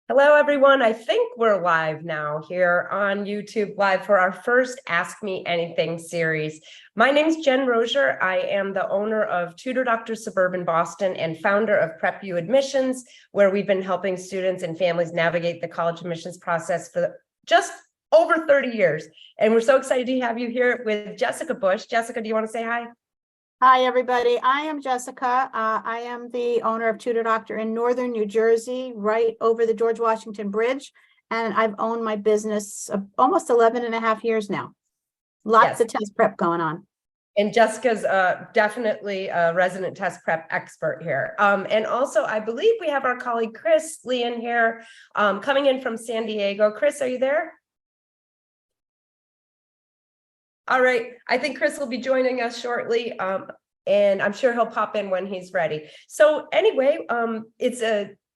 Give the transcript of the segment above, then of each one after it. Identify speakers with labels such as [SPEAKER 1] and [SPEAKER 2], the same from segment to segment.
[SPEAKER 1] Hello, everyone. I think we're live now here on YouTube Live for our first Ask Me Anything series. My name is Jen Rozier. I am the owner of Tutor Doctor Suburban Boston and founder of Prep U Admissions, where we've been helping students and families navigate the college admissions process for just over 30 years. And we're so excited to have you here with Jessica Bush. Jessica, do you want to say hi?
[SPEAKER 2] Hi, everybody. I am Jessica. I am the owner of Tutor Doctor in Northern New Jersey, right over the George Washington Bridge. And I've owned my business almost 11 and a half years now. Lots of test prep going on.
[SPEAKER 1] And Jessica's definitely a resident test prep expert here. And also, I believe we have our colleague Chris Leon here coming in from San Diego. Chris, are you there? All right, I think Chris will be joining us shortly, and I'm sure he'll pop in when he's ready. So anyway,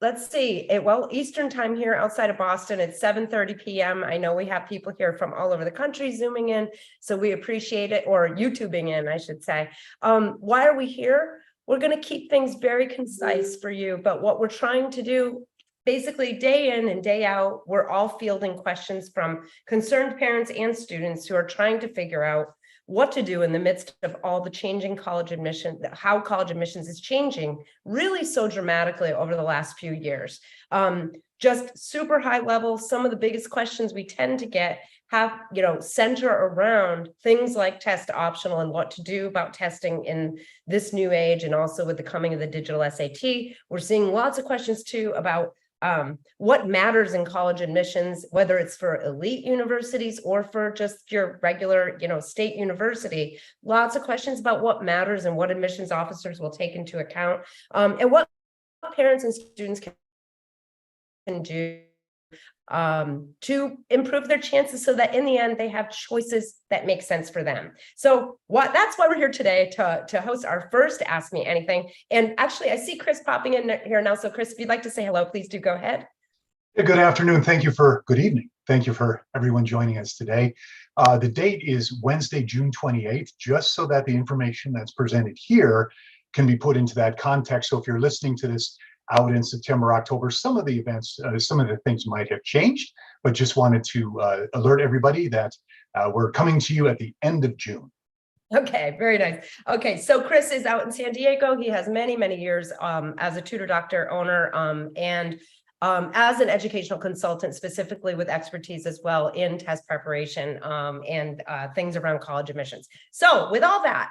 [SPEAKER 1] let's see, Eastern time here outside of Boston, it's 7:30 p.m. I know we have people here from all over the country zooming in, so we appreciate it, or YouTubing in, I should say. Why are we here? We're going to keep things very concise for you, but what we're trying to do, basically day in and day out, we're all fielding questions from concerned parents and students who are trying to figure out what to do in the midst of all the changing college admission, how college admissions is changing really so dramatically over the last few years. Just super high level, some of the biggest questions we tend to get have, center around things like test optional and what to do about testing in this new age. And also with the coming of the digital SAT, we're seeing lots of questions too about what matters in college admissions, whether it's for elite universities or for just your regular, state university. Lots of questions about what matters and what admissions officers will take into account, and what parents and students can do to improve their chances so that in the end they have choices that make sense for them. So that's why we're here today to host our first Ask Me Anything. And actually, I see Chris popping in here now. So Chris, if you'd like to say hello, please do go ahead.
[SPEAKER 3] Good afternoon. Good evening. Thank you for everyone joining us today. The date is Wednesday, June 28th, just so that the information that's presented here can be put into that context. So if you're listening to this out in September, October, some of the events, some of the things might have changed, but just wanted to alert everybody that we're coming to you at the end of June.
[SPEAKER 1] Okay, very nice. Okay, so Chris is out in San Diego. He has many, many years as a Tutor Doctor owner and as an educational consultant, specifically with expertise as well in test preparation and things around college admissions. So with all that,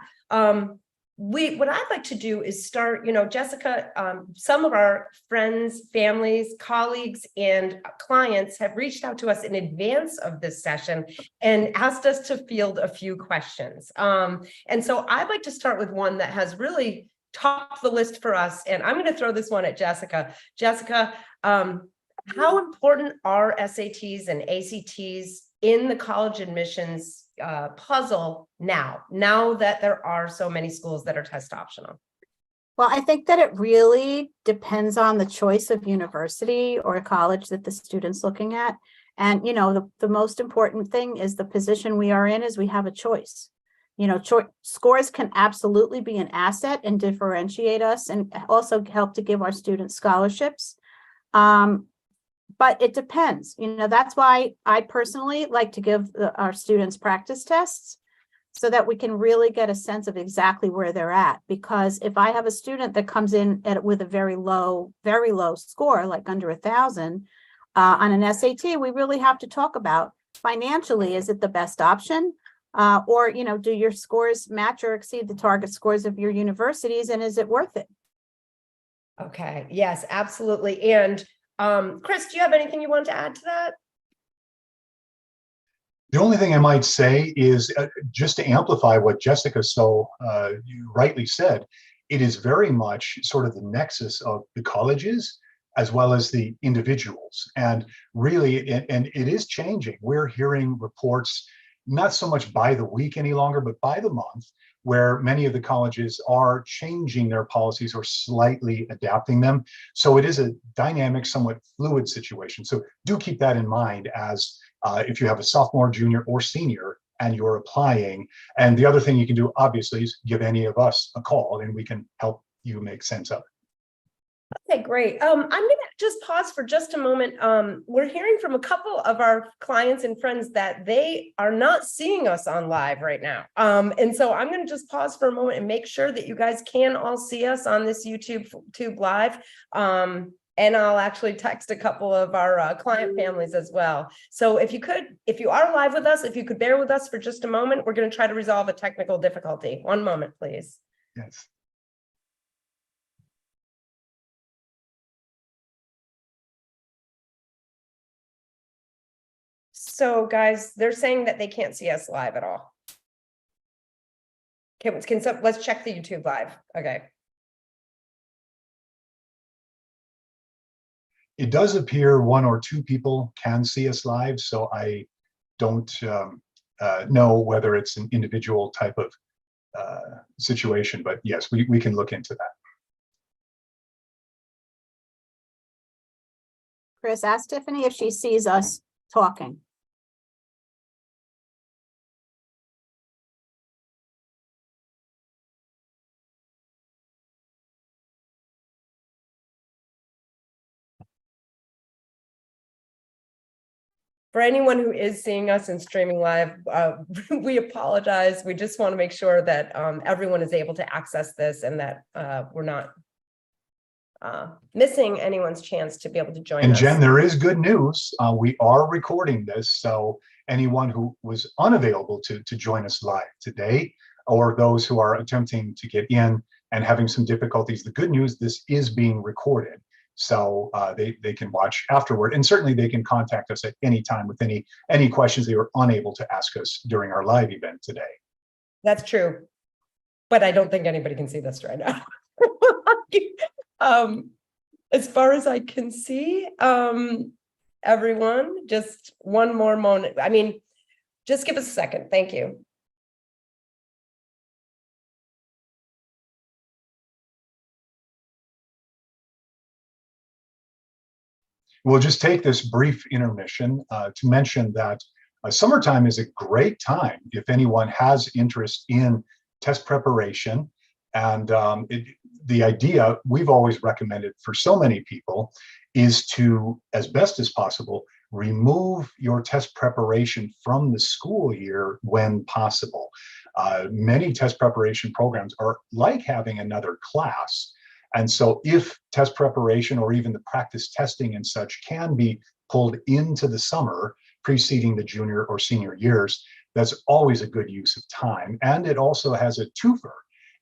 [SPEAKER 1] what I'd like to do is start, Jessica, some of our friends, families, colleagues, and clients have reached out to us in advance of this session and asked us to field a few questions. And so I'd like to start with one that has really topped the list for us. And I'm going to throw this one at Jessica. Jessica, how important are SATs and ACTs in the college admissions puzzle now that there are so many schools that are test optional?
[SPEAKER 2] Well, I think that it really depends on the choice of university or college that the student's looking at. And, the most important thing is the position we are in is we have a choice. Scores can absolutely be an asset and differentiate us and also help to give our students scholarships. But it depends. That's why I personally like to give our students practice tests so that we can really get a sense of exactly where they're at. Because if I have a student that comes in with a very low score, like under 1,000 on an SAT, we really have to talk about financially, is it the best option? Or, do your scores match or exceed the target scores of your universities, and is it worth it?
[SPEAKER 1] Okay, yes, absolutely. And Chris, do you have anything you want to add to that?
[SPEAKER 3] The only thing I might say is just to amplify what Jessica so rightly said, it is very much sort of the nexus of the colleges as well as the individuals. And really, and it is changing. We're hearing reports, not so much by the week any longer, but by the month, where many of the colleges are changing their policies or slightly adapting them. So it is a dynamic, somewhat fluid situation. So do keep that in mind as if you have a sophomore, junior, or senior and you're applying. And the other thing you can do, obviously, is give any of us a call and we can help you make sense of it.
[SPEAKER 1] Okay, great. I'm gonna just pause for just a moment. We're hearing from a couple of our clients and friends that they are not seeing us on live right now. And so I'm gonna just pause for a moment and make sure that you guys can all see us on this YouTube live. And I'll actually text a couple of our client families as well. So if you are live with us, if you could bear with us for just a moment, we're gonna try to resolve a technical difficulty. One moment, please.
[SPEAKER 3] Yes.
[SPEAKER 1] So guys, they're saying that they can't see us live at all. Let's check the YouTube live. Okay.
[SPEAKER 3] It does appear one or two people can see us live, so I don't know whether it's an individual type of situation, but yes, we can look into that.
[SPEAKER 2] Chris, ask Tiffany if she sees us talking.
[SPEAKER 1] For anyone who is seeing us and streaming live, we apologize. We just want to make sure that everyone is able to access this and that we're not missing anyone's chance to be able to join
[SPEAKER 3] And
[SPEAKER 1] us.
[SPEAKER 3] Jen, there is good news. We are recording this, so anyone who was unavailable to join us live today, or those who are attempting to get in and having some difficulties, the good news, this is being recorded. So they can watch afterward, and certainly they can contact us at any time with any questions they were unable to ask us during our live event today.
[SPEAKER 1] That's true, but I don't think anybody can see this right now. As far as I can see, everyone, just one more moment. I mean, just give us a second. Thank you.
[SPEAKER 3] We'll just take this brief intermission to mention that summertime is a great time if anyone has interest in test preparation. And the idea we've always recommended for so many people is to, as best as possible, remove your test preparation from the school year when possible. Many test preparation programs are like having another class. And so if test preparation or even the practice testing and such can be pulled into the summer preceding the junior or senior years, that's always a good use of time. And it also has a twofer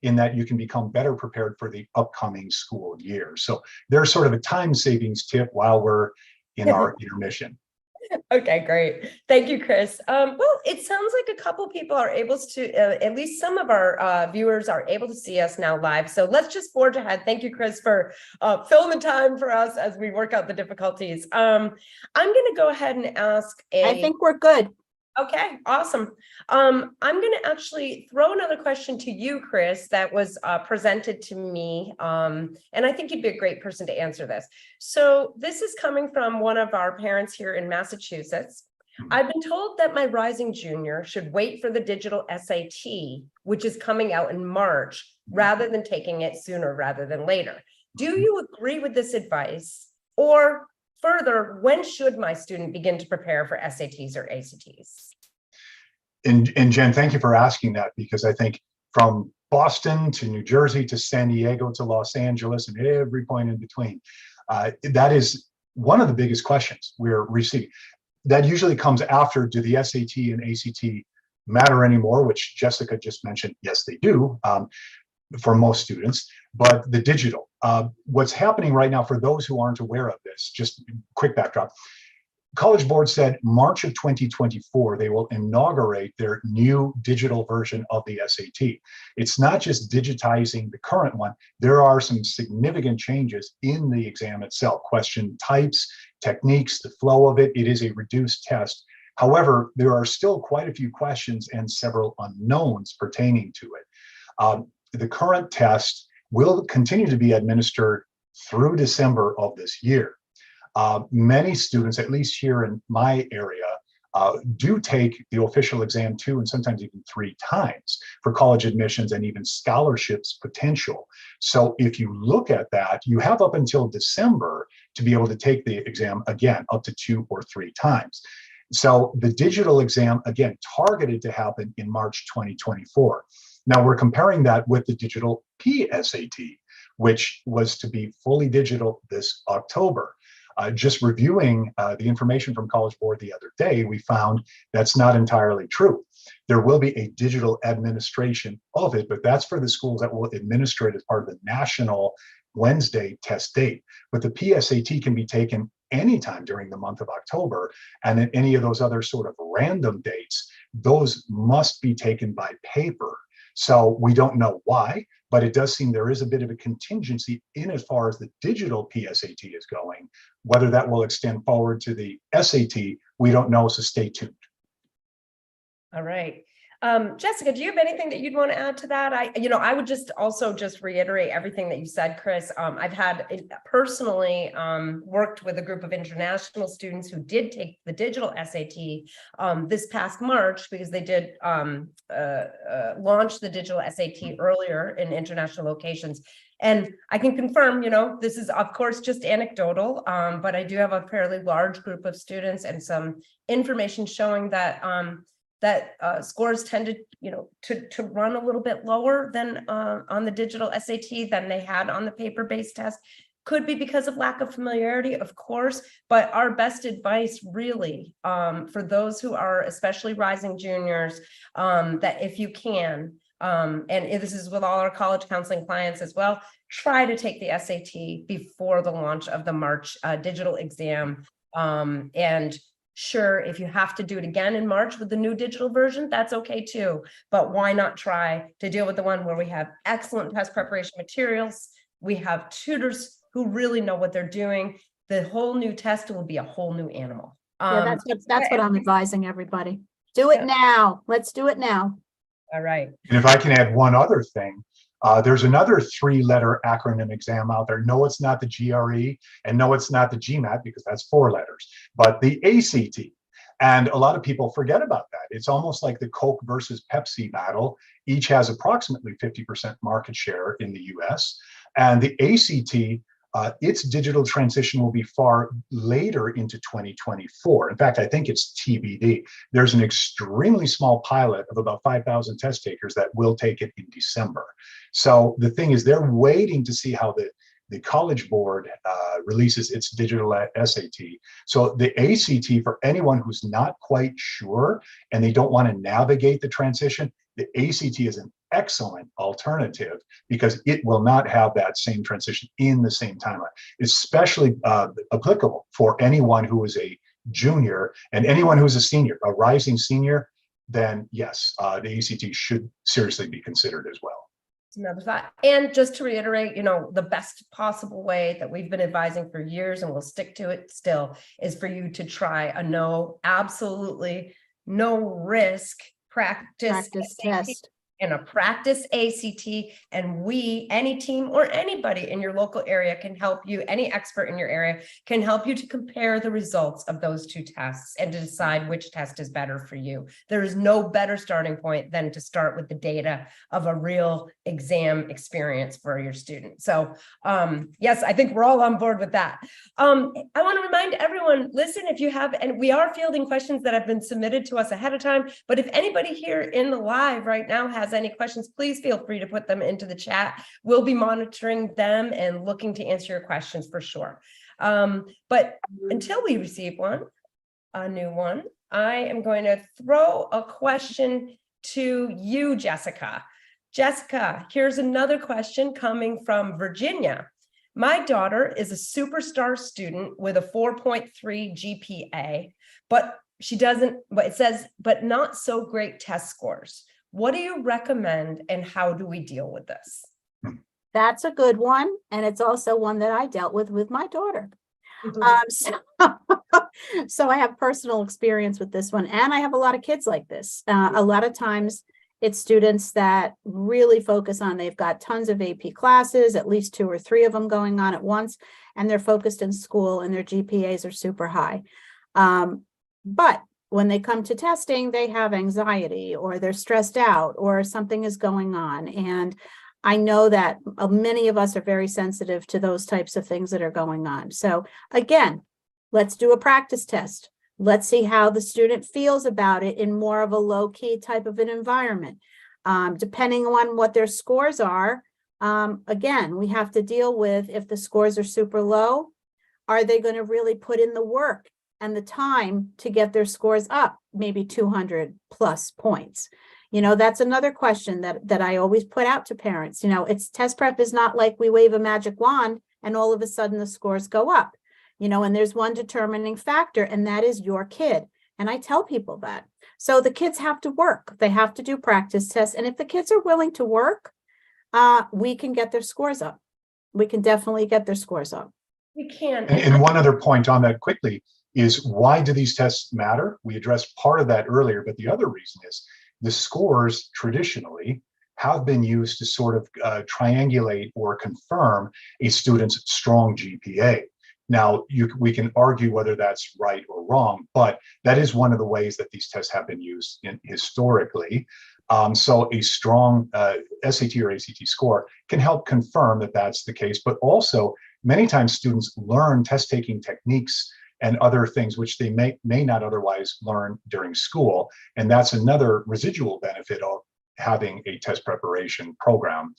[SPEAKER 3] in that you can become better prepared for the upcoming school year. So there's sort of a time savings tip while we're in our intermission.
[SPEAKER 1] Okay, great. Thank you, Chris. Well, it sounds like a couple people are able to, at least some of our viewers are able to see us now live. So let's just forge ahead. Thank you, Chris, for filling the time for us as we work out the difficulties. I'm going to go ahead and ask
[SPEAKER 2] I think we're good.
[SPEAKER 1] Okay, awesome. I'm going to actually throw another question to you, Chris, that was presented to me. And I think you'd be a great person to answer this. So this is coming from one of our parents here in Massachusetts. I've been told that my rising junior should wait for the digital SAT, which is coming out in March, rather than taking it sooner rather than later. Do you agree with this advice? Or further, when should my student begin to prepare for SATs or ACTs?
[SPEAKER 3] And Jen, thank you for asking that, because I think from Boston to New Jersey to San Diego to Los Angeles and every point in between, that is one of the biggest questions we're receiving. That usually comes after, do the SAT and ACT matter anymore, which Jessica just mentioned, yes, they do. For most students, but the digital. What's happening right now, for those who aren't aware of this, just quick backdrop. College Board said March of 2024, they will inaugurate their new digital version of the SAT. It's not just digitizing the current one. There are some significant changes in the exam itself, question types, techniques, the flow of it. It is a reduced test. However, there are still quite a few questions and several unknowns pertaining to it. The current test will continue to be administered through December of this year. Many students, at least here in my area, do take the official exam 2 and sometimes even 3 times for college admissions and even scholarships potential. So if you look at that, you have up until December to be able to take the exam again, up to 2 or 3 times. So the digital exam, again, targeted to happen in March 2024. Now we're comparing that with the digital PSAT, which was to be fully digital this October. Just reviewing the information from College Board the other day, we found that's not entirely true. There will be a digital administration of it, but that's for the schools that will administer it as part of the national Wednesday test date. But the PSAT can be taken anytime during the month of October, and then any of those other sort of random dates, those must be taken by paper. So we don't know why, but it does seem there is a bit of a contingency in as far as the digital PSAT is going. Whether that will extend forward to the SAT, we don't know, so stay tuned.
[SPEAKER 1] All right. Jessica, do you have anything that you'd want to add to that? I would just reiterate everything that you said, Chris. I've had personally worked with a group of international students who did take the digital SAT this past March, because they did launch the digital SAT earlier in international locations. And I can confirm, this is of course just anecdotal, but I do have a fairly large group of students and some information showing that scores tended, to run a little bit lower than on the digital SAT than they had on the paper-based test. Could be because of lack of familiarity, of course, but our best advice really for those who are especially rising juniors, that if you can, and this is with all our college counseling clients as well, try to take the SAT before the launch of the March digital exam. And sure, if you have to do it again in March with the new digital version, that's okay too. But why not try to deal with the one where we have excellent test preparation materials, we have tutors who really know what they're doing. The whole new test will be a whole new animal.
[SPEAKER 2] Yeah, that's what I'm advising everybody. Do it now. Let's do it now.
[SPEAKER 1] All right.
[SPEAKER 3] And if I can add one other thing, there's another 3-letter acronym exam out there. No, it's not the GRE, and no, it's not the GMAT, because that's 4 letters, but the ACT. And a lot of people forget about that. It's almost like the Coke versus Pepsi battle. Each has approximately 50% market share in the US. And the ACT, its digital transition will be far later into 2024. In fact, I think it's TBD. There's an extremely small pilot of about 5,000 test takers that will take it in December. So the thing is, they're waiting to see how the College Board releases its digital SAT. So the ACT, for anyone who's not quite sure and they don't want to navigate the transition, the ACT is an excellent alternative because it will not have that same transition in the same timeline. Especially applicable for anyone who is a junior and anyone who's a senior, a rising senior, then yes, the ACT should seriously be considered as well.
[SPEAKER 1] Another thought. And just to reiterate, the best possible way that we've been advising for years, and we'll stick to it still, is for you to try a absolutely no risk practice
[SPEAKER 2] test
[SPEAKER 1] and a practice ACT, and any team or anybody in your local area can help you, any expert in your area can help you to compare the results of those 2 tests and to decide which test is better for you. There is no better starting point than to start with the data of a real exam experience for your student. So yes, I think we're all on board with that. I want to remind everyone, listen, if you have, and we are fielding questions that have been submitted to us ahead of time, but if anybody here in the live right now has any questions, please feel free to put them into the chat. We'll be monitoring them and looking to answer your questions for sure. But until we receive a new one, I am going to throw a question to you, Jessica. Jessica, here's another question coming from Virginia. My daughter is a superstar student with a 4.3 GPA, but it says, but not so great test scores. What do you recommend and how do we deal with this?
[SPEAKER 2] That's a good one. And it's also one that I dealt with my daughter. So I have personal experience with this one. And I have a lot of kids like this. A lot of times it's students that really focus on, they've got tons of AP classes, at least 2 or 3 of them going on at once, and they're focused in school and their GPAs are super high. But when they come to testing, they have anxiety or they're stressed out or something is going on. And I know that many of us are very sensitive to those types of things that are going on. So again, let's do a practice test. Let's see how the student feels about it in more of a low-key type of an environment. Depending on what their scores are, again, we have to deal with if the scores are super low, are they going to really put in the work and the time to get their scores up, maybe 200 plus points? You know, that's another question that I always put out to parents. You know, it's test prep is not like we wave a magic wand and all of a sudden the scores go up, you know, and there's one determining factor, and that is your kid. And I tell people that. So the kids have to work. They have to do practice tests. And if the kids are willing to work, we can get their scores up. We can definitely get their scores up.
[SPEAKER 1] We can.
[SPEAKER 3] And one other point on that quickly is, why do these tests matter? We addressed part of that earlier, but the other reason is the scores traditionally have been used to sort of triangulate or confirm a student's strong GPA. Now, we can argue whether that's right or wrong, but that is one of the ways that these tests have been used historically. So a strong SAT or ACT score can help confirm that that's the case, but also many times students learn test-taking techniques and other things which they may not otherwise learn during school. And that's another residual benefit of having a test preparation program.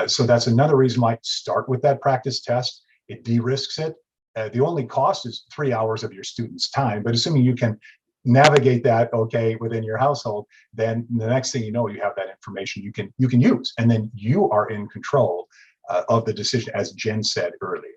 [SPEAKER 3] So that's another reason why start with that practice test. It de-risks it. The only cost is 3 hours of your student's time, but assuming you can navigate that okay within your household, then the next thing you know, you have that information you can use, and then you are in control of the decision, as Jen said earlier.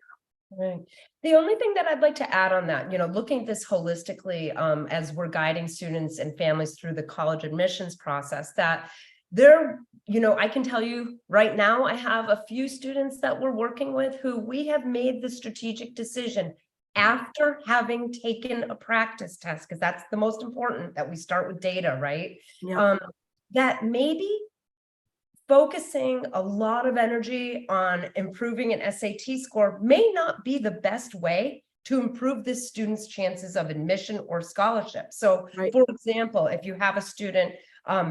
[SPEAKER 1] Right. The only thing that I'd like to add on that, you know, looking at this holistically, as we're guiding students and families through the college admissions process, that there, you know, I can tell you right now, I have a few students that we're working with who we have made the strategic decision after having taken a practice test, because that's the most important, that we start with data, right?
[SPEAKER 2] Yep.
[SPEAKER 1] That maybe focusing a lot of energy on improving an SAT score may not be the best way to improve this student's chances of admission or scholarship. So,
[SPEAKER 2] Right.
[SPEAKER 1] for example, if you have a student,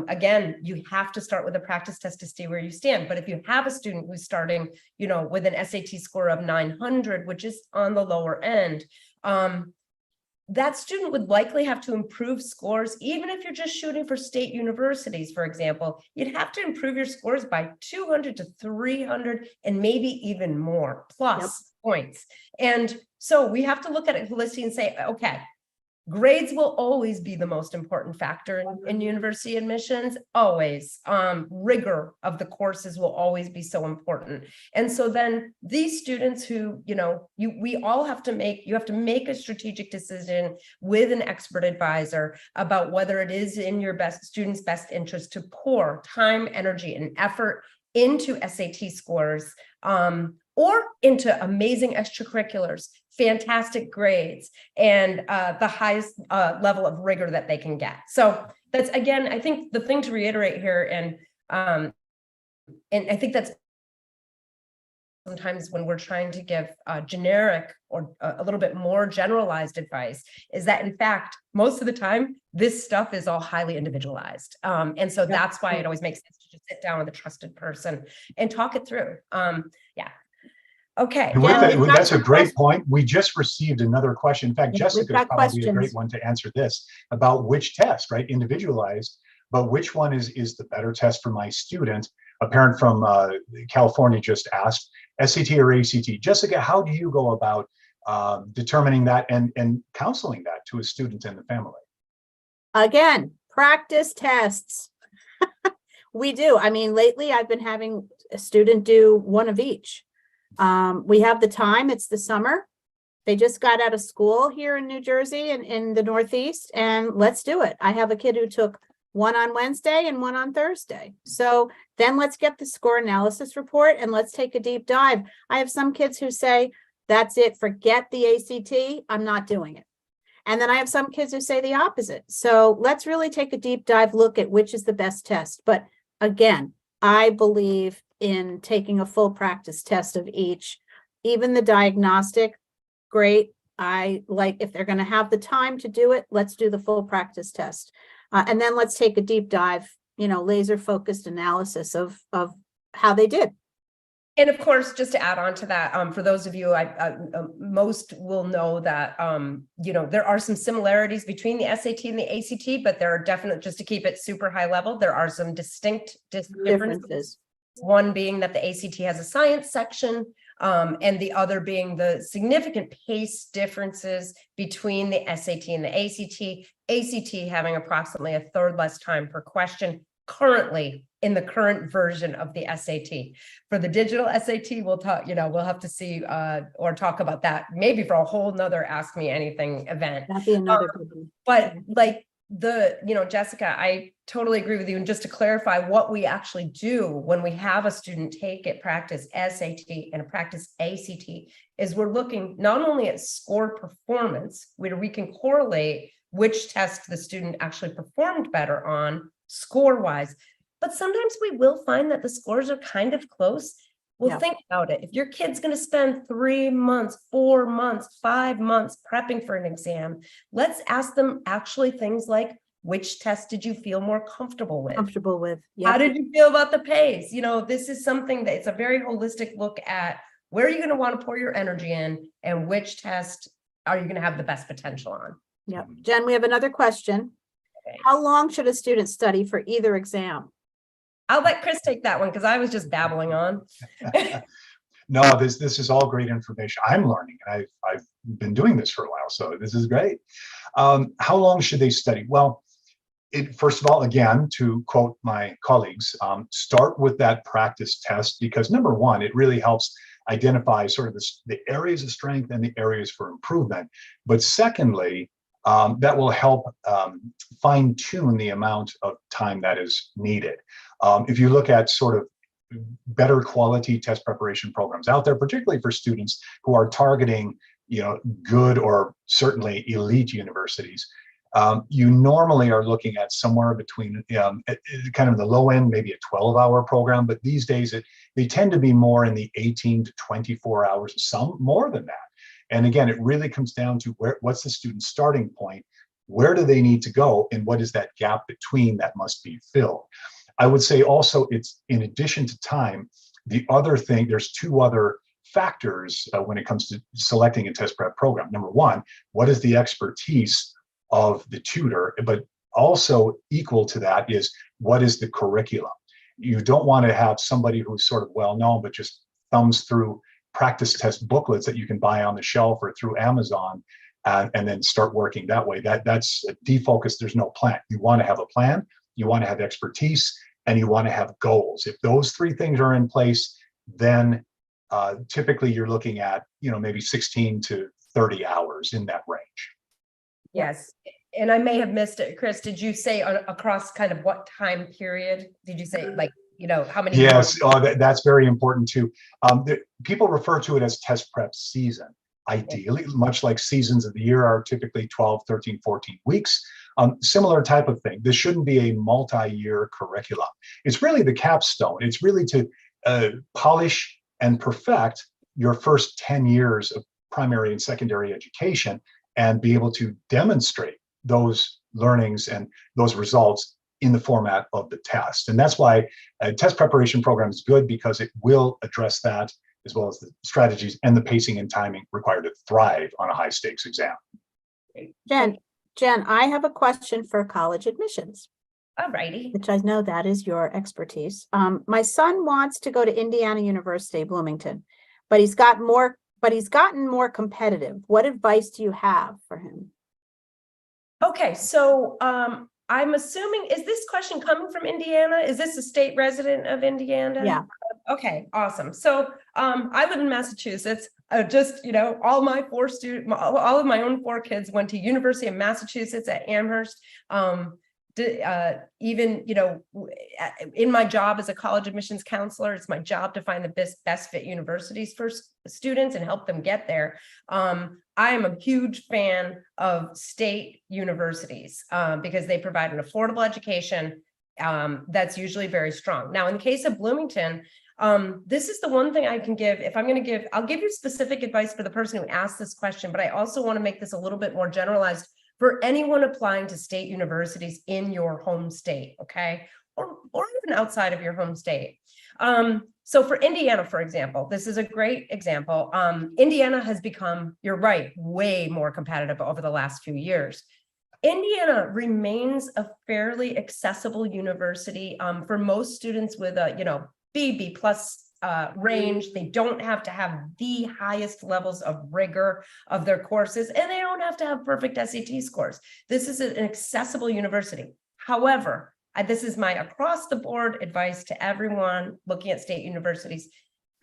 [SPEAKER 1] again, you have to start with a practice test to see where you stand. But if you have a student who's starting, you know, with an SAT score of 900, which is on the lower end, that student would likely have to improve scores. Even if you're just shooting for state universities, for example, you'd have to improve your scores by 200 to 300 and maybe even more plus points. And so we have to look at it holistically and say, okay, grades will always be the most important factor in university admissions, always. Rigor of the courses will always be so important. And so then these students who, you know, you have to make a strategic decision with an expert advisor about whether it is in your student's best interest to pour time, energy, and effort into SAT scores, or into amazing extracurriculars, fantastic grades, and the highest level of rigor that they can get. So that's, again, I think the thing to reiterate here, and I think that's sometimes when we're trying to give generic or a little bit more generalized advice, is that in fact, most of the time, this stuff is all highly individualized. And so that's why it always makes sense to just sit down with a trusted person and talk it through. Yeah. Okay.
[SPEAKER 3] And that's a great point. We just received another question. In fact, Jessica is probably a great one to answer this about which test, right? Individualized, but which one is the better test for my student? A parent from California just asked, SAT or ACT? Jessica, how do you go about determining that and counseling that to a student and the family?
[SPEAKER 2] Again, practice tests. We do. I mean, lately I've been having a student do one of each. We have the time, it's the summer. They just got out of school here in New Jersey and in the Northeast, and let's do it. I have a kid who took one on Wednesday and one on Thursday. So then let's get the score analysis report and let's take a deep dive. I have some kids who say, that's it, forget the ACT, I'm not doing it. And then I have some kids who say the opposite. So let's really take a deep dive look at which is the best test. But again, I believe in taking a full practice test of each, even the diagnostic, great, I like, if they're going to have the time to do it, let's do the full practice test. And then let's take a deep dive, laser focused analysis of how they did.
[SPEAKER 1] And of course, just to add on to that, for those of you, most will know that, there are some similarities between the SAT and the ACT, but there are definitely, just to keep it super high level, there are some distinct differences. One being that the ACT has a science section, and the other being the significant pace differences between the SAT and the ACT. ACT having approximately a third less time per question currently in the current version of the SAT. For the digital SAT, we'll talk, we'll have to see or talk about that maybe for a whole nother Ask Me Anything event.
[SPEAKER 2] That'd be another good one.
[SPEAKER 1] But like Jessica, I totally agree with you. And just to clarify what we actually do when we have a student take it, practice SAT and a practice ACT, is we're looking not only at score performance, where we can correlate which test the student actually performed better on score-wise, but sometimes we will find that the scores are kind of close. Well, think about it. If your kid's going to spend 3 months, 4 months, 5 months prepping for an exam, let's ask them actually things like, which test did you feel more comfortable with?
[SPEAKER 2] Yep.
[SPEAKER 1] How did you feel about the pace? This is something that it's a very holistic look at where are you going to want to pour your energy in and which test are you going to have the best potential on?
[SPEAKER 2] Yep. Jen, we have another question.
[SPEAKER 1] Okay.
[SPEAKER 2] How long should a student study for either exam?
[SPEAKER 1] I'll let Chris take that one because I was just babbling on.
[SPEAKER 3] No, this is all great information. I'm learning, and I've been doing this for a while, so this is great. How long should they study? Well, first of all, again, to quote my colleagues, start with that practice test, because number one, it really helps identify sort of the areas of strength and the areas for improvement. But secondly, that will help fine tune the amount of time that is needed. If you look at sort of better quality test preparation programs out there, particularly for students who are targeting, good or certainly elite universities, you normally are looking at somewhere between kind of the low end, maybe a 12-hour program, but these days they tend to be more in the 18 to 24 hours, some more than that. And again, it really comes down to what's the student's starting point, where do they need to go, and what is that gap between that must be filled. I would say also, it's in addition to time, the other thing, there's two other factors when it comes to selecting a test prep program. Number one, what is the expertise of the tutor? But also equal to that is, what is the curriculum? You don't want to have somebody who's sort of well-known, but just thumbs through practice test booklets that you can buy on the shelf or through Amazon, and then start working that way. That's a defocus. There's no plan. You want to have a plan, you want to have expertise, and you want to have goals. If those three things are in place, then typically you're looking at, maybe 16 to 30 hours in that range.
[SPEAKER 1] Yes. And I may have missed it. Chris, did you say across kind of what time period? Did you say like, how many?
[SPEAKER 3] Yes, that's very important too. People refer to it as test prep season. Ideally, much like seasons of the year are typically 12, 13, 14 weeks. Similar type of thing. This shouldn't be a multi-year curriculum. It's really the capstone. It's really to polish and perfect your first 10 years of primary and secondary education and be able to demonstrate those learnings and those results in the format of the test. And that's why a test preparation program is good, because it will address that, as well as the strategies and the pacing and timing required to thrive on a high stakes exam.
[SPEAKER 2] Jen, I have a question for college admissions.
[SPEAKER 1] All righty.
[SPEAKER 2] Which I know that is your expertise. My son wants to go to Indiana University, Bloomington, but he's gotten more competitive. What advice do you have for him?
[SPEAKER 1] Okay, so I'm assuming, is this question coming from Indiana? Is this a state resident of Indiana?
[SPEAKER 2] Yeah.
[SPEAKER 1] Okay, awesome. So I live in Massachusetts. All my all of my own 4 kids went to University of Massachusetts at Amherst. Even, in my job as a college admissions counselor, it's my job to find the best fit universities for students and help them get there. I am a huge fan of state universities because they provide an affordable education. that's usually very strong. Now, in the case of Bloomington, this is the one thing I can give. If I'm going to give, I'll give you specific advice for the person who asked this question, but I also want to make this a little bit more generalized for anyone applying to state universities in your home state, okay? Or even outside of your home state. So for Indiana, for example, this is a great example. Indiana has become, you're right, way more competitive over the last few years. Indiana remains a fairly accessible university for most students with a, B plus range. They don't have to have the highest levels of rigor of their courses, and they don't have to have perfect SAT scores. This is an accessible university. However, this is my across the board advice to everyone looking at state universities.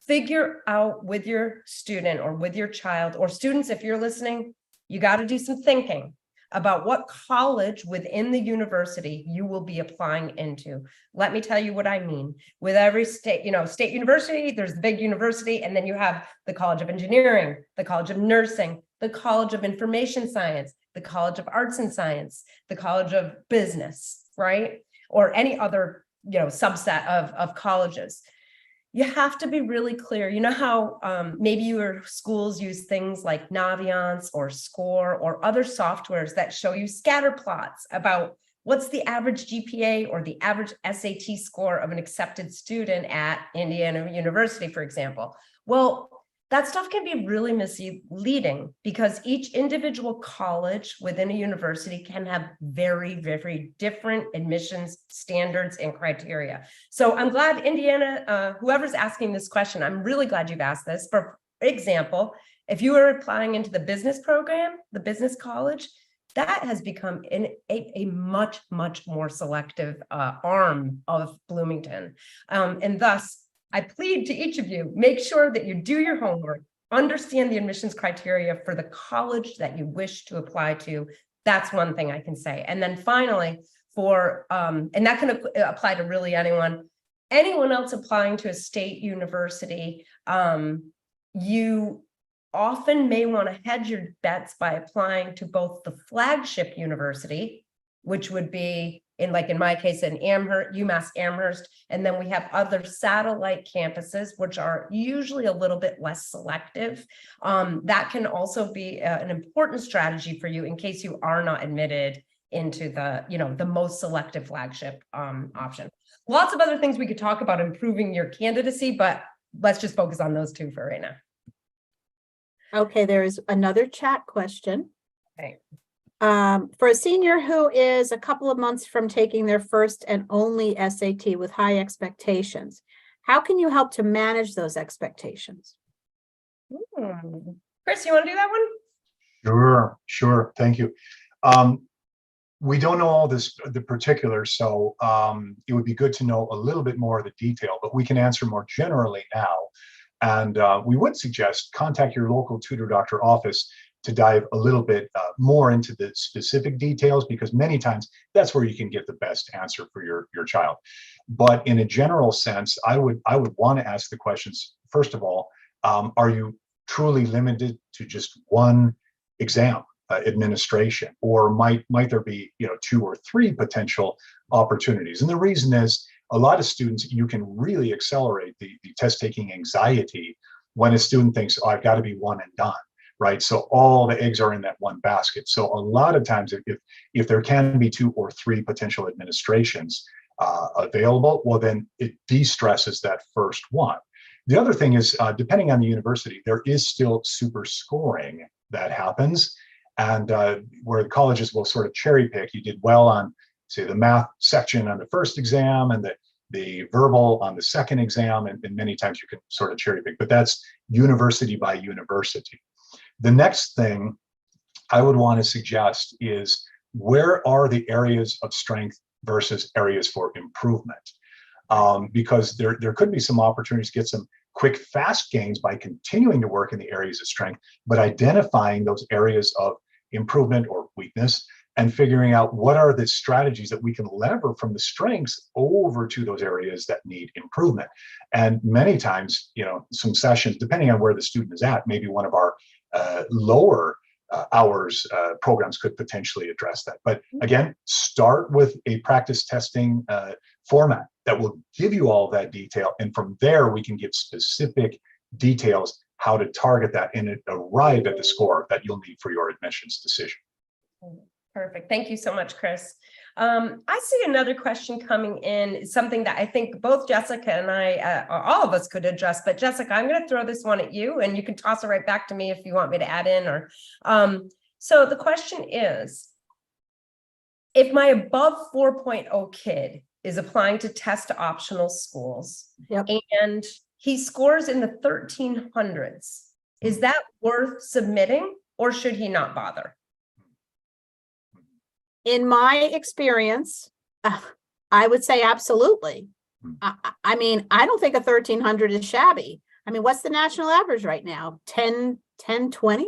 [SPEAKER 1] Figure out with your student or with your child, or students, if you're listening, you got to do some thinking about what college within the university you will be applying into. Let me tell you what I mean. With every state, state university, there's the big university, and then you have the College of Engineering, the College of Nursing, the College of Information Science, the College of Arts and Science, the College of Business, right? Or any other, subset of colleges. You have to be really clear. You know how maybe your schools use things like Naviance or Score or other softwares that show you scatter plots about what's the average GPA or the average SAT score of an accepted student at Indiana University, for example. Well, that stuff can be really misleading because each individual college within a university can have very, very different admissions standards and criteria. So I'm glad Indiana, whoever's asking this question, I'm really glad you've asked this. For example, if you are applying into the business program, the business college, that has become a much, much more selective arm of Bloomington. And thus, I plead to each of you, make sure that you do your homework, understand the admissions criteria for the college that you wish to apply to. That's one thing I can say. And then finally, and that can apply to really anyone else applying to a state university, you often may want to hedge your bets by applying to both the flagship university, which would be in my case, in UMass Amherst, and then we have other satellite campuses, which are usually a little bit less selective. That can also be an important strategy for you in case you are not admitted into the most selective flagship option. Lots of other things we could talk about improving your candidacy, but let's just focus on those two for right now.
[SPEAKER 2] Okay, there is another chat question.
[SPEAKER 1] Okay.
[SPEAKER 2] For a senior who is a couple of months from taking their first and only SAT with high expectations, how can you help to manage those expectations?
[SPEAKER 1] Chris, you want to do that one?
[SPEAKER 3] Sure. Thank you. We don't know all the particulars, so it would be good to know a little bit more of the detail, but we can answer more generally now. And we would suggest contact your local tutor doctor office to dive a little bit more into the specific details, because many times that's where you can get the best answer for your child. But in a general sense, I would want to ask the questions, first of all, are you truly limited to just one exam administration, or might there be 2 or 3 potential opportunities? And the reason is, a lot of students, you can really accelerate the test taking anxiety when a student thinks, oh, I've got to be one and done. Right. So all the eggs are in that one basket. So a lot of times, if there can be 2 or 3 potential administrations available, well, then it de-stresses that first one. The other thing is, depending on the university, there is still super scoring that happens, and where the colleges will sort of cherry pick. You did well on, say, the math section on the first exam, and the verbal on the second exam, and many times you can sort of cherry pick, but that's university by university. The next thing I would want to suggest is, where are the areas of strength versus areas for improvement? Because there could be some opportunities to get some quick, fast gains by continuing to work in the areas of strength, but identifying those areas of improvement or weakness and figuring out what are the strategies that we can lever from the strengths over to those areas that need improvement. And many times, some sessions, depending on where the student is at, maybe one of our lower hours programs could potentially address that. But again, start with a practice testing format that will give you all that detail. And from there, we can give specific details how to target that and arrive at the score that you'll need for your admissions decision.
[SPEAKER 1] Perfect. Thank you so much, Chris. I see another question coming in, something that I think both Jessica and I, or all of us could address, but Jessica, I'm going to throw this one at you and you can toss it right back to me if you want me to add in or, so the question is, if my above 4.0 kid is applying to test optional schools
[SPEAKER 2] Yep.
[SPEAKER 1] and he scores in the 1300s, is that worth submitting or should he not bother?
[SPEAKER 2] In my experience, I would say absolutely. I mean, I don't think a 1300 is shabby. I mean, what's the national average right now? 10, 20,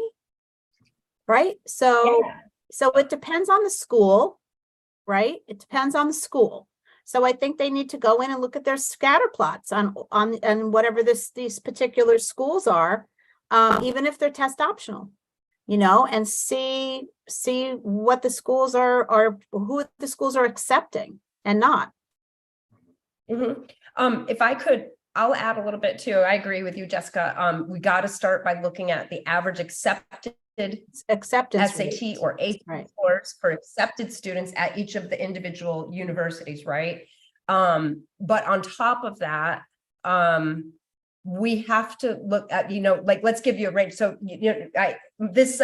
[SPEAKER 2] right? So,
[SPEAKER 1] Yeah.
[SPEAKER 2] so it depends on the school, right? It depends on the school. So I think they need to go in and look at their scatter plots on whatever these particular schools are, even if they're test optional, you know, and see what the schools are who the schools are accepting and not.
[SPEAKER 1] If I could, I'll add a little bit too. I agree with you, Jessica. We got to start by looking at the average acceptance
[SPEAKER 2] Acceptance
[SPEAKER 1] SAT
[SPEAKER 2] rate.
[SPEAKER 1] or ACT
[SPEAKER 2] Right.
[SPEAKER 1] scores for accepted students at each of the individual universities, right? But on top of that, we have to look at, you know, like, let's give you a range. So, this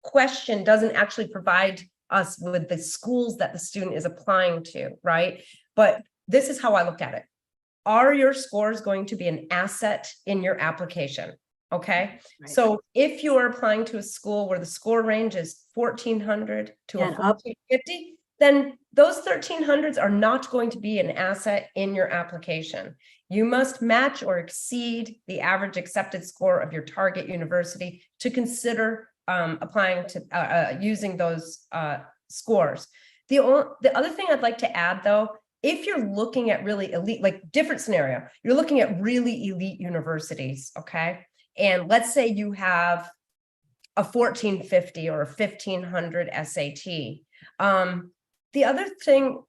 [SPEAKER 1] question doesn't actually provide us with the schools that the student is applying to, right? But this is how I look at it. Are your scores going to be an asset in your application? Okay.
[SPEAKER 2] Right.
[SPEAKER 1] So if you are applying to a school where the score range is 1400 to
[SPEAKER 2] And up.
[SPEAKER 1] 1450, then those 1300s are not going to be an asset in your application. You must match or exceed the average accepted score of your target university to consider applying to using those scores. The other thing I'd like to add, though, if you're looking at really elite, like different scenario, you're looking at really elite universities, okay? And let's say you have a 1450 or a 1500 SAT. The other thing,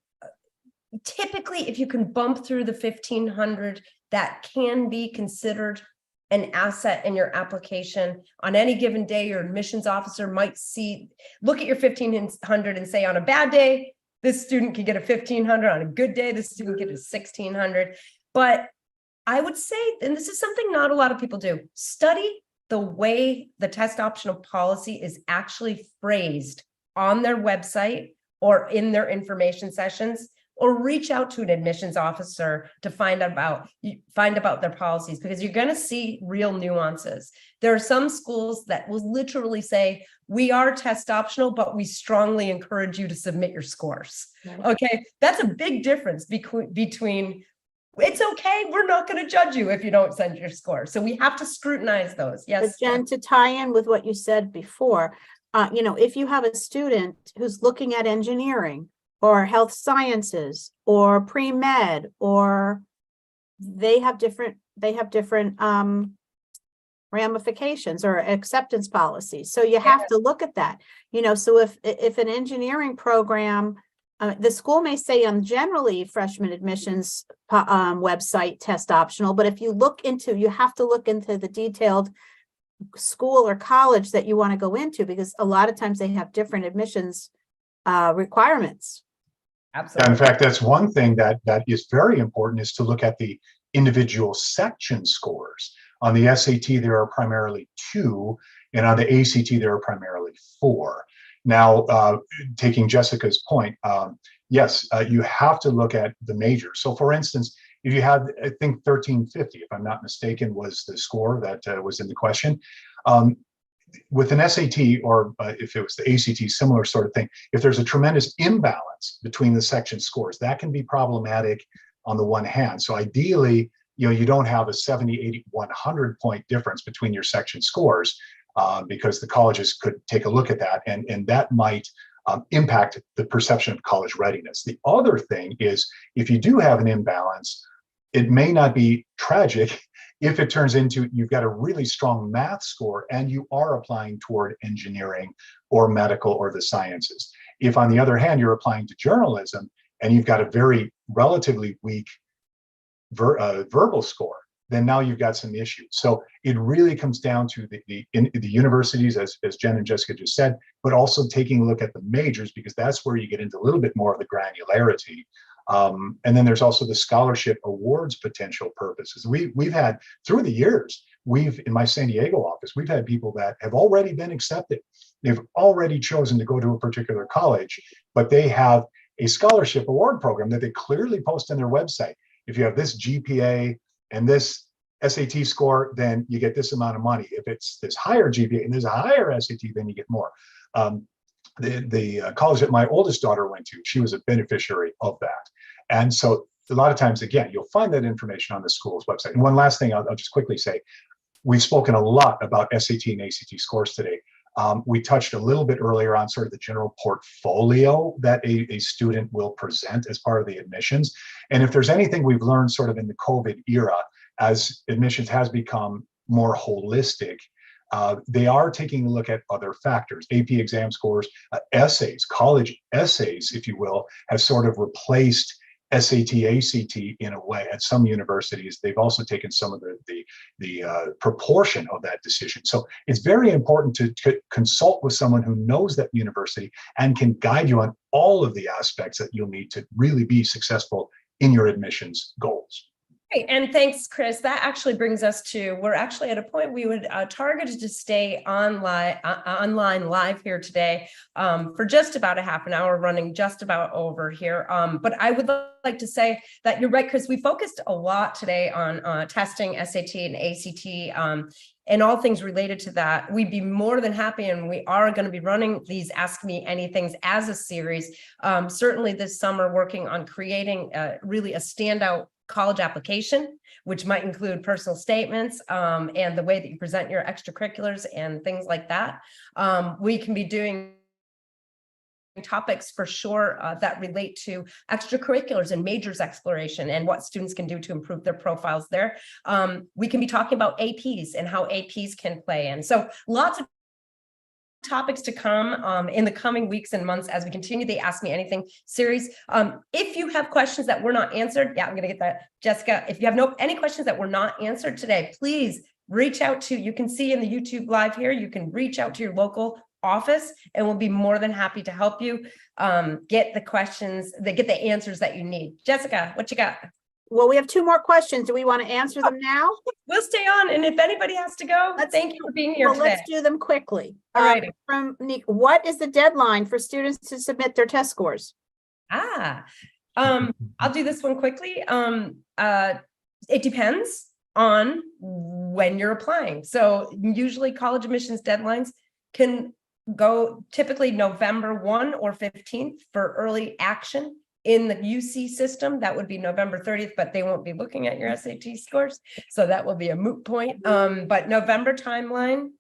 [SPEAKER 1] typically, if you can bump through the 1500, that can be considered an asset in your application. On any given day, your admissions officer might look at your 1500 and say, on a bad day, this student could get a 1500. On a good day, this student could get a 1600. But I would say, and this is something not a lot of people do, study the way the test optional policy is actually phrased on their website or in their information sessions, or reach out to an admissions officer to find about their policies, because you're going to see real nuances. There are some schools that will literally say, we are test optional, but we strongly encourage you to submit your scores.
[SPEAKER 2] Right.
[SPEAKER 1] Okay, that's a big difference between it's okay, we're not going to judge you if you don't send your score. So we have to scrutinize those.
[SPEAKER 2] But
[SPEAKER 1] Yes.
[SPEAKER 2] Jen, to tie in with what you said before, you know, if you have a student who's looking at engineering or health sciences or pre-med, or they have different ramifications or acceptance policies. So you have to look at that, you know. So if an engineering program, the school may say on generally freshman admissions website test optional, but if you have to look into the detailed school or college that you want to go into, because a lot of times they have different admissions requirements.
[SPEAKER 1] Absolutely.
[SPEAKER 3] In fact, that's one thing that is very important, is to look at the individual section scores. On the SAT, there are primarily 2, and on the ACT, there are primarily 4. Now, taking Jessica's point, yes, you have to look at the majors. So for instance, if you had, I think 1350, if I'm not mistaken, was the score that was in the question. With an SAT, or if it was the ACT, similar sort of thing, if there's a tremendous imbalance between the section scores, that can be problematic on the one hand. So ideally, you know, you don't have a 70, 80, 100 point difference between your section scores, because the colleges could take a look at that, and that might impact the perception of college readiness. The other thing is, if you do have an imbalance, it may not be tragic if it turns into you've got a really strong math score and you are applying toward engineering or medical or the sciences. If on the other hand, you're applying to journalism and you've got a very relatively weak verbal score, then now you've got some issues. So it really comes down to the universities, as Jen and Jessica just said, but also taking a look at the majors, because that's where you get into a little bit more of the granularity. And then there's also the scholarship awards potential purposes. We've had, through the years, in my San Diego office, we've had people that have already been accepted. They've already chosen to go to a particular college, but they have a scholarship award program that they clearly post on their website. If you have this GPA and this SAT score, then you get this amount of money. If it's this higher GPA and there's a higher SAT, then you get more. The college that my oldest daughter went to, she was a beneficiary of that. And so a lot of times, again, you'll find that information on the school's website. And one last thing I'll just quickly say, we've spoken a lot about SAT and ACT scores today. We touched a little bit earlier on sort of the general portfolio that a student will present as part of the admissions. And if there's anything we've learned sort of in the COVID era, as admissions has become more holistic, they are taking a look at other factors. AP exam scores, essays, college essays, if you will, have sort of replaced SAT, ACT in a way. At some universities, they've also taken some of the proportion of that decision. So it's very important to consult with someone who knows that university and can guide you on all of the aspects that you'll need to really be successful in your admissions goals.
[SPEAKER 1] Great, and thanks, Chris. That actually brings us to, we're actually at a point we would targeted to stay online live here today for just about a half an hour, running just about over here. But I would like to say that you're right, Chris. We focused a lot today on testing SAT and ACT and all things related to that. We'd be more than happy, and we are going to be running these Ask Me Anythings as a series, certainly this summer, working on creating really a standout college application, which might include personal statements and the way that you present your extracurriculars and things like that. We can be doing topics for sure that relate to extracurriculars and majors exploration and what students can do to improve their profiles there. We can be talking about APs and how APs can play in. So lots of topics to come in the coming weeks and months as we continue the Ask Me Anything series. If you have questions that were not answered, I'm going to get that, Jessica. If you have any questions that were not answered today, please reach out to, you can see in the YouTube live here, you can reach out to your local office and we'll be more than happy to help you get the questions, get the answers that you need. Jessica, what you got?
[SPEAKER 2] Well, we have 2 more questions. Do we want to answer them now?
[SPEAKER 1] We'll stay on, and if anybody has to go, thank you for being here today.
[SPEAKER 2] Let's do them quickly.
[SPEAKER 1] All right.
[SPEAKER 2] From Nick, what is the deadline for students to submit their test scores?
[SPEAKER 1] I'll do this one quickly. It depends on when you're applying. So usually college admissions deadlines can go typically November 1 or 15th for early action. In the UC system, that would be November 30th, but they won't be looking at your SAT scores. So that will be a moot point. But November timeline.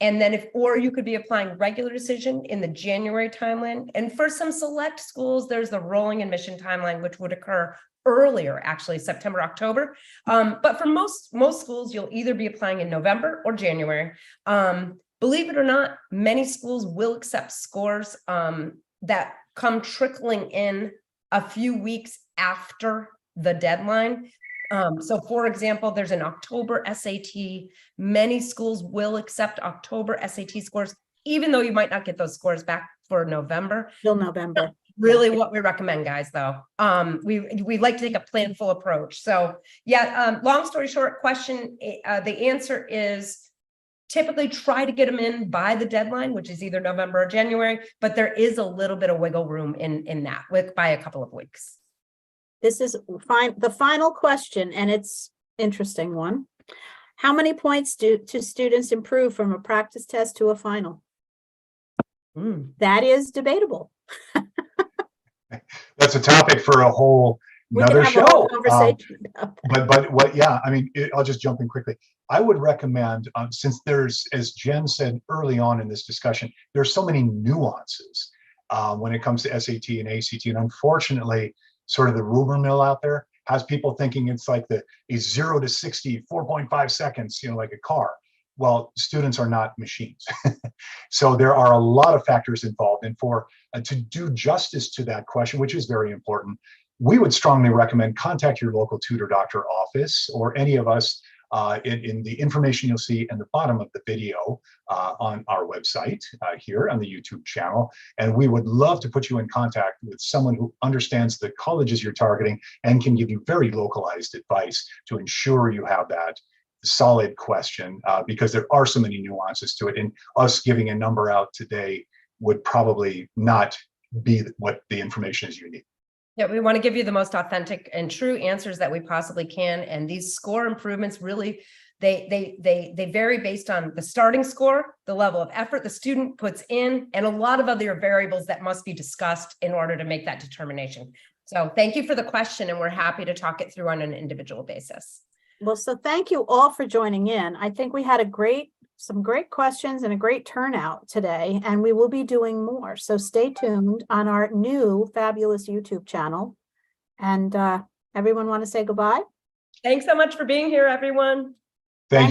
[SPEAKER 1] And then or you could be applying regular decision in the January timeline. And for some select schools, there's the rolling admission timeline, which would occur earlier, actually September, October. But for most schools, you'll either be applying in November or January. Believe it or not, many schools will accept scores that come trickling in a few weeks after the deadline. So for example, there's an October SAT. Many schools will accept October SAT scores, even though you might not get those scores back for November.
[SPEAKER 2] Till November.
[SPEAKER 1] Really what we recommend, guys, though. We like to take a planful approach. So yeah, long story short, question, the answer is typically try to get them in by the deadline, which is either November or January, but there is a little bit of wiggle room in that by a couple of weeks.
[SPEAKER 2] This is the final question, and it's interesting one. How many points do students improve from a practice test to a final? That is debatable.
[SPEAKER 3] That's a topic for a whole another show. But what, yeah, I mean, I'll just jump in quickly. I would recommend, since there's, as Jen said early on in this discussion, there's so many nuances when it comes to SAT and ACT, and unfortunately, sort of the rumor mill out there has people thinking it's like a 0 to 60, 4.5 seconds, like a car. Well, students are not machines. So there are a lot of factors involved. And for to do justice to that question, which is very important, we would strongly recommend contact your local tutor doctor office or any of us in the information you'll see in the bottom of the video on our website here on the YouTube channel. And we would love to put you in contact with someone who understands the colleges you're targeting and can give you very localized advice to ensure you have that solid question, because there are so many nuances to it. And us giving a number out today would probably not be what the information is you need.
[SPEAKER 1] Yeah, we want to give you the most authentic and true answers that we possibly can. And these score improvements really, they vary based on the starting score, the level of effort the student puts in, and a lot of other variables that must be discussed in order to make that determination. So thank you for the question, and we're happy to talk it through on an individual basis.
[SPEAKER 2] Well, so thank you all for joining in. I think we had some great questions and a great turnout today, and we will be doing more. So stay tuned on our new fabulous YouTube channel. And everyone want to say goodbye?
[SPEAKER 1] Thanks so much for being here, everyone.
[SPEAKER 3] Thank you.